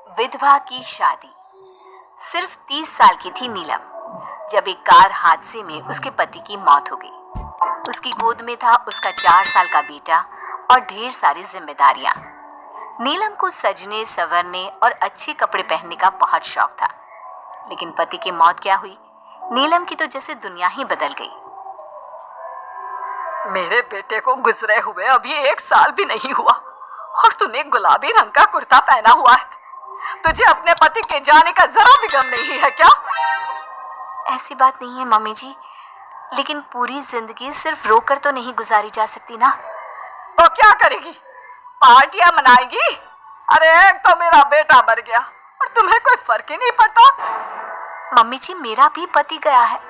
विधवा की शादी। सिर्फ 30 साल की थी नीलम जब एक कार हादसे में उसके पति की मौत हो गई। उसकी गोद में था उसका 4 साल का बेटा और ढेर सारी जिम्मेदारियां। नीलम को सजने संवरने और अच्छे कपड़े पहनने का बहुत शौक था, लेकिन पति की मौत क्या हुई, नीलम की तो जैसे दुनिया ही बदल गई। मेरे बेटे को गुजरे हुए अभी 1 साल भी नहीं हुआ और तूने गुलाबी रंग का कुर्ता पहना हुआ है। तुझे अपने पति के जाने का जरा भी गम नहीं है क्या? ऐसी बात नहीं है मम्मी जी, लेकिन पूरी जिंदगी सिर्फ रोकर तो नहीं गुजारी जा सकती ना। तो क्या करेगी? पार्टियां मनाएगी? अरे एक तो मेरा बेटा मर गया और तुम्हें कोई फर्क ही नहीं पड़ता। मम्मी जी, मेरा भी पति गया है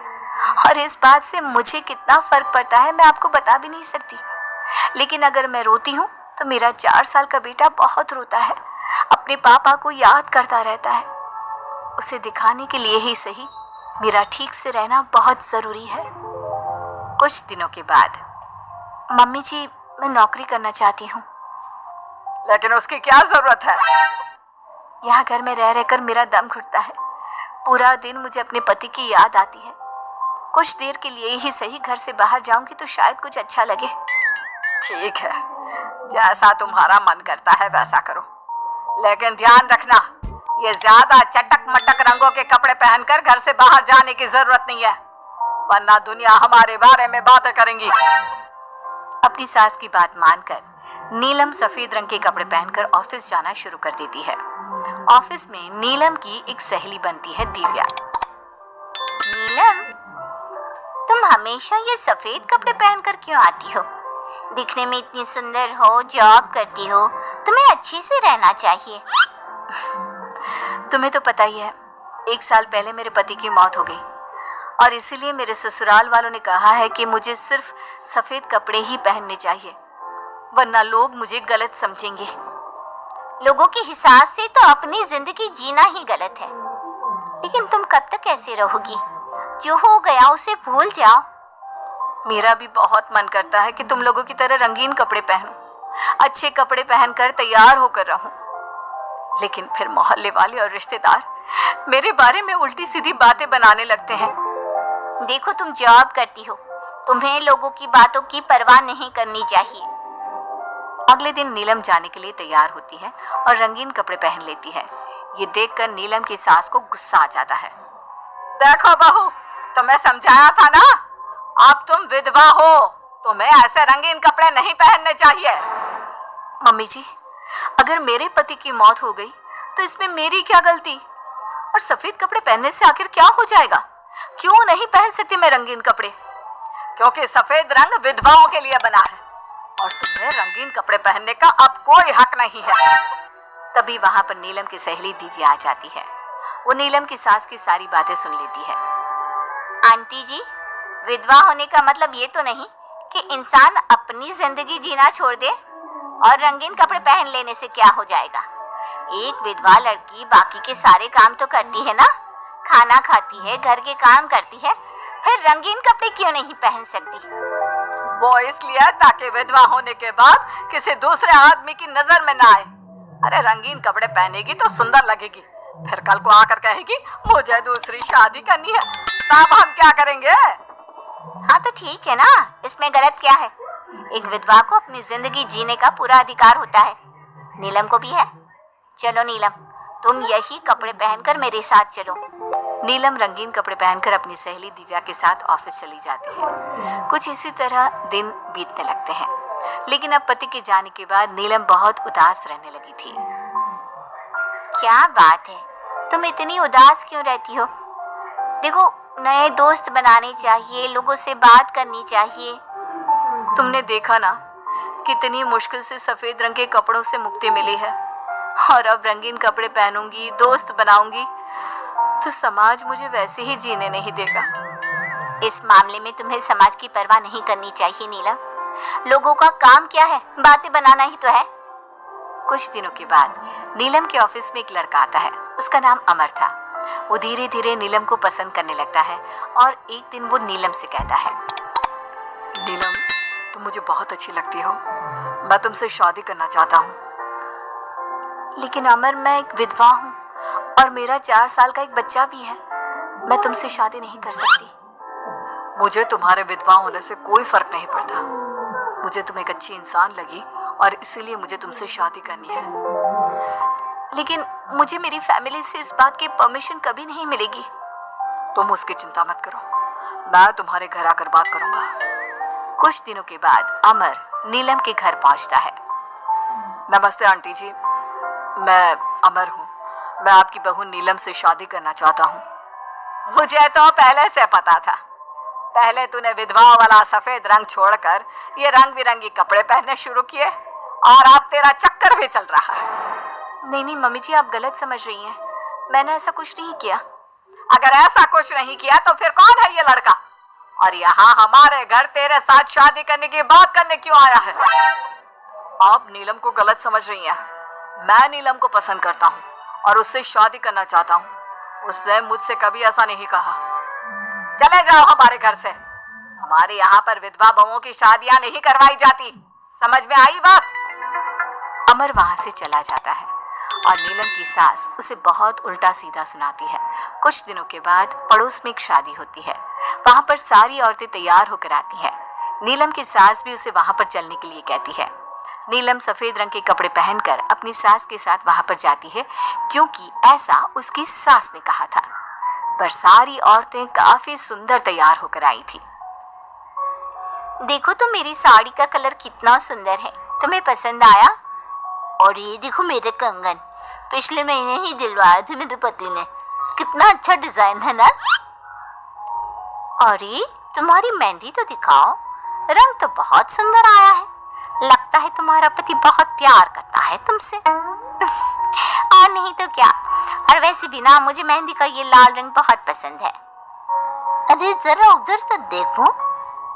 और इस बात से मुझे कितना फर्क पड़ता है मैं आपको बता भी नहीं सकती। लेकिन अगर मैं रोती हूँ तो मेरा 4 साल का बेटा बहुत रोता है, अपने पापा को याद करता रहता है। उसे दिखाने के लिए ही सही मेरा ठीक से रहना बहुत जरूरी है। कुछ दिनों के बाद, मम्मी जी मैं नौकरी करना चाहती हूँ। लेकिन उसकी क्या जरूरत है? यहाँ घर में रह रहकर मेरा दम घुटता है। पूरा दिन मुझे अपने पति की याद आती है। कुछ देर के लिए ही सही घर से बाहर जाऊंगी तो शायद कुछ अच्छा लगे। ठीक है, जैसा तुम्हारा मन करता है वैसा करो, लेकिन ध्यान रखना ये ज्यादा चटक मटक रंगों के कपड़े पहनकर घर से बाहर जाने की जरूरत नहीं है, वरना दुनिया हमारे बारे में बातें करेंगी। अपनी सास की बात मानकर नीलम सफेद रंग के कपड़े पहनकर ऑफिस जाना शुरू कर देती है। ऑफिस में नीलम की एक सहेली बनती है, दिव्या। नीलम, तुम हमेशा ये सफेद कपड़े पहनकर क्यों आती हो? दिखने में इतनी सुंदर हो, जॉब करती हो, तुम्हें अच्छे से रहना चाहिए। तुम्हें तो पता ही है, 1 साल पहले मेरे पति की मौत हो गई और इसीलिए मेरे ससुराल वालों ने कहा है कि मुझे सिर्फ सफेद कपड़े ही पहनने चाहिए, वरना लोग मुझे गलत समझेंगे। लोगों के हिसाब से तो अपनी जिंदगी जीना ही गलत है, लेकिन तुम कब तक ऐसे रहोगी? जो हो गया उसे भूल जाओ। मेरा भी बहुत मन करता है कि तुम लोगों की तरह रंगीन कपड़े पहनूं, अच्छे कपड़े पहनकर तैयार होकर रहूं, लेकिन फिर मोहल्ले वाले और रिश्तेदार मेरे बारे में उल्टी सीधी बातें बनाने लगते हैं। देखो, तुम जॉब करती हो, तुम्हें लोगों की बातों की परवाह नहीं करनी चाहिए। अगले दिन नीलम जाने के लिए तैयार होती है और रंगीन कपड़े पहन लेती है। ये देखकर नीलम की सास को गुस्सा आ जाता है। देखो बहू, तुम्हें समझाया था ना, अब तुम विधवा हो, तुम्हें ऐसे रंगीन कपड़े नहीं पहनने चाहिए। मम्मी जी, अगर मेरे पति की मौत हो गई तो इसमें मेरी क्या गलती? और सफेद कपड़े पहनने से आखिर क्या हो जाएगा? क्यों नहीं पहन सकती मैं रंगीन कपड़े? क्योंकि सफेद रंग विधवाओं के लिए बना है और तुम्हें रंगीन कपड़े पहनने का अब कोई हक नहीं है। तभी वहां पर नीलम की सहेली दिव्या आ जाती है। वो नीलम की सास की सारी बातें सुन लेती है। आंटी जी, विधवा होने का मतलब ये तो नहीं कि इंसान अपनी जिंदगी जीना छोड़ दे और रंगीन कपड़े पहन लेने से क्या हो जाएगा? एक विधवा लड़की बाकी के सारे काम तो करती है ना, खाना खाती है, घर के काम करती है, फिर रंगीन कपड़े क्यों नहीं पहन सकती? वो इसलिए ताकि विधवा होने के बाद किसी दूसरे आदमी की नजर में ना आए। अरे रंगीन कपड़े पहनेगी तो सुंदर लगेगी, फिर कल को आकर कहेगी मुझे दूसरी शादी करनी है, तब हम क्या करेंगे? हाँ तो ठीक है ना, इसमें गलत क्या है? एक विधवा को अपनी जिंदगी जीने का पूरा अधिकार होता है, नीलम को भी है। चलो नीलम, तुम यही कपड़े पहनकर मेरे साथ चलो। नीलम रंगीन कपड़े पहनकर अपनी सहेली दिव्या के साथ ऑफिस चली जाती है। कुछ इसी तरह दिन बीतने लगते हैं, लेकिन अब पति के जाने के बाद नीलम बहुत उदास रहने लगी थी। क्या बात है, तुम इतनी उदास क्यों रहती हो? देखो, नए दोस्त बनाने चाहिए, लोगों से बात करनी चाहिए। तुमने देखा ना, कितनी मुश्किल से सफेद रंग के कपड़ों से मुक्ति मिली है, और अब रंगीन कपड़े पहनूंगी, दोस्त बनाऊंगी तो समाज मुझे वैसे ही जीने नहीं देगा। इस मामले में तुम्हें समाज की परवाह नहीं करनी चाहिए नीलम। लोगों का काम क्या है? बातें बनाना ही तो है। कुछ दिनों के बाद नीलम के ऑफिस में एक लड़का आता है। उसका नाम अमर था। वो धीरे धीरे नीलम को पसंद करने लगता है और एक दिन वो नीलम से कहता है, नीलम, तुम मुझे बहुत अच्छी लगती हो, मैं तुमसे शादी करना चाहता हूँ। लेकिन अमर, मैं एक विधवा हूँ और मेरा 4 साल का एक बच्चा भी है। मैं तुमसे शादी नहीं कर सकती। मुझे तुम्हारे विधवा होने से कोई फर्क नहीं पड़ता। मुझे तुम एक अच्छी इंसान लगी और इसीलिए मुझे तुमसे शादी करनी है। लेकिन मुझे मेरी फैमिली से इस बात की परमिशन कभी नहीं मिलेगी। तुम उसकी चिंता मत करो, मैं तुम्हारे घर आकर बात करूंगा। कुछ दिनों के बाद अमर नीलम के घर पहुंचता है। नमस्ते आंटी जी, मैं अमर हूँ। मैं आपकी बहू नीलम से शादी करना चाहता हूँ। मुझे तो पहले से पता था। पहले तूने विधवा वाला सफेद रंग छोड़कर ये रंग बिरंगी कपड़े पहनने शुरू किए और अब तेरा चक्कर भी चल रहा है। नहीं मम्मी जी, आप गलत समझ रही हैं। मैंने ऐसा कुछ नहीं किया। अगर ऐसा कुछ नहीं किया तो फिर कौन है ये लड़का और यहाँ हमारे घर तेरे साथ शादी करने की बात करने क्यों आया है? आप नीलम को गलत समझ रही हैं। मैं नीलम को पसंद करता हूँ और उससे शादी करना चाहता हूँ। उसने मुझसे कभी ऐसा नहीं कहा। चले जाओ हमारे घर से। हमारे यहाँ पर विधवा बहुओं की शादियां नहीं करवाई जाती। समझ में आई बात? अमर वहां से चला जाता है और नीलम की सास उसे बहुत उल्टा सीधा सुनाती है। कुछ दिनों के बाद पड़ोस में एक शादी होती है। वहां पर सारी औरतें तैयार होकर आती हैं। नीलम की सास भी उसे वहां पर चलने के लिए कहती है। नीलम सफेद रंग के कपड़े पहनकर अपनी सास के साथ वहां पर जाती है, क्योंकि ऐसा उसकी सास ने कहा था। पर सारी औरतें काफी सुंदर तैयार होकर आई थी। देखो तो मेरी साड़ी का कलर कितना सुंदर है, तुम्हें पसंद आया? और ये देखो मेरे कंगन, पिछले महीने ही दिलवाए थे मेरे पति ने। कितना अच्छा डिजाइन है ना? अरे तुम्हारी मेहंदी तो दिखाओ, रंग तो बहुत सुंदर आया है। लगता है तुम्हारा पति बहुत प्यार करता है तुमसे। और नहीं तो क्या। और वैसे भी ना, मुझे मेहंदी का ये लाल रंग बहुत पसंद है। अरे जरा उधर तो देखो,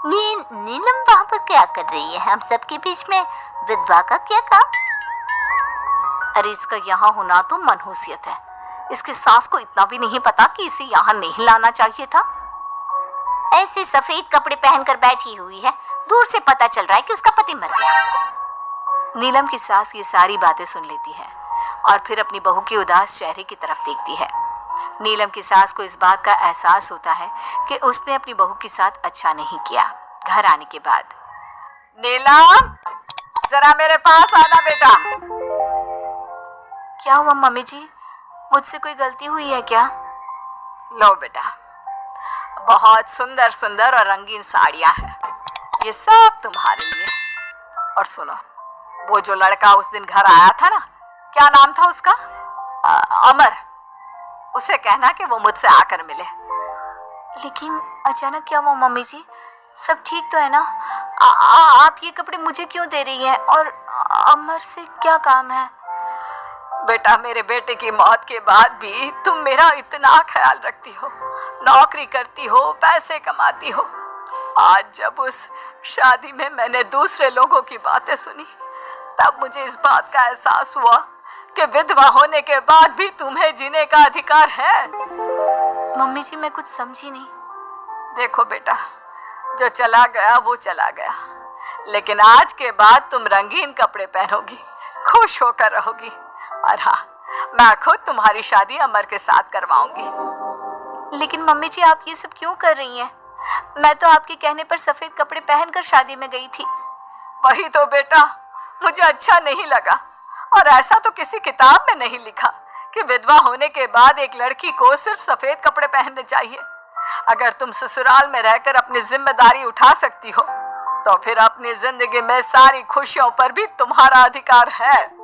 नीलम वहां पर क्या कर रही है? हम सबके बीच में विधवा का क्या काम? अरे इसका यहाँ होना तो मनहूसियत है। इसकी सास को इतना भी नहीं पता कि इसे यहाँ नहीं लाना चाहिए था। ऐसे सफेद कपड़े पहनकर बैठी हुई है, दूर से पता चल रहा है कि उसका पति मर गया। नीलम की सास ये सारी बातें सुन लेती है और फिर अपनी बहू के उदास चेहरे की तरफ देखती है। नीलम की सास को इस बात का एहसास होता है कि उसने अपनी बहू के साथ अच्छा नहीं किया। घर आने के बाद, नीलम जरा मेरे पास आना बेटा। क्या हुआ मम्मी जी? मुझसे कोई गलती हुई है क्या? लो बेटा, बहुत सुंदर सुंदर और रंगीन साड़ियां हैं, ये सब तुम्हारे लिए। और सुनो, वो जो लड़का उस दिन घर आया था ना, क्या नाम था उसका? अमर। उसे कहना कि वो मुझसे आकर मिले। लेकिन अचानक क्या हुआ मम्मी जी? सब ठीक तो है ना? आप ये कपड़े मुझे क्यों दे रही हैं? और अमर से क्या काम है? बेटा, मेरे बेटे की मौत के बाद भी तुम मेरा इतना ख्याल रखती हो, नौकरी करती हो, पैसे कमाती हो। आज जब उस शादी में मैंने दूसरे लोगों की बातें सुनी, तब मुझे इस बात का एहसास हुआ कि विधवा होने के बाद भी तुम्हें जीने का अधिकार है। मम्मी जी, मैं कुछ समझी नहीं। देखो बेटा, जो चला गया वो चला गया, लेकिन आज के बाद तुम रंगीन कपड़े पहनोगी, खुश होकर रहोगी। और हाँ, मैं खुद तुम्हारी शादी अमर के साथ करवाऊंगी। लेकिन मम्मी जी, आप ये सब क्यों कर रही हैं? मैं तो आपके कहने पर सफेद कपड़े पहनकर शादी में गई थी। वही तो बेटा, मुझे अच्छा नहीं लगा। और ऐसा तो किसी किताब में नहीं लिखा कि विधवा होने के बाद एक लड़की को सिर्फ सफेद कपड़े पहनने चाहिए। अगर तुम ससुराल में रहकर अपनी जिम्मेदारी उठा सकती हो, तो फिर अपनी जिंदगी में सारी खुशियों पर भी तुम्हारा अधिकार है।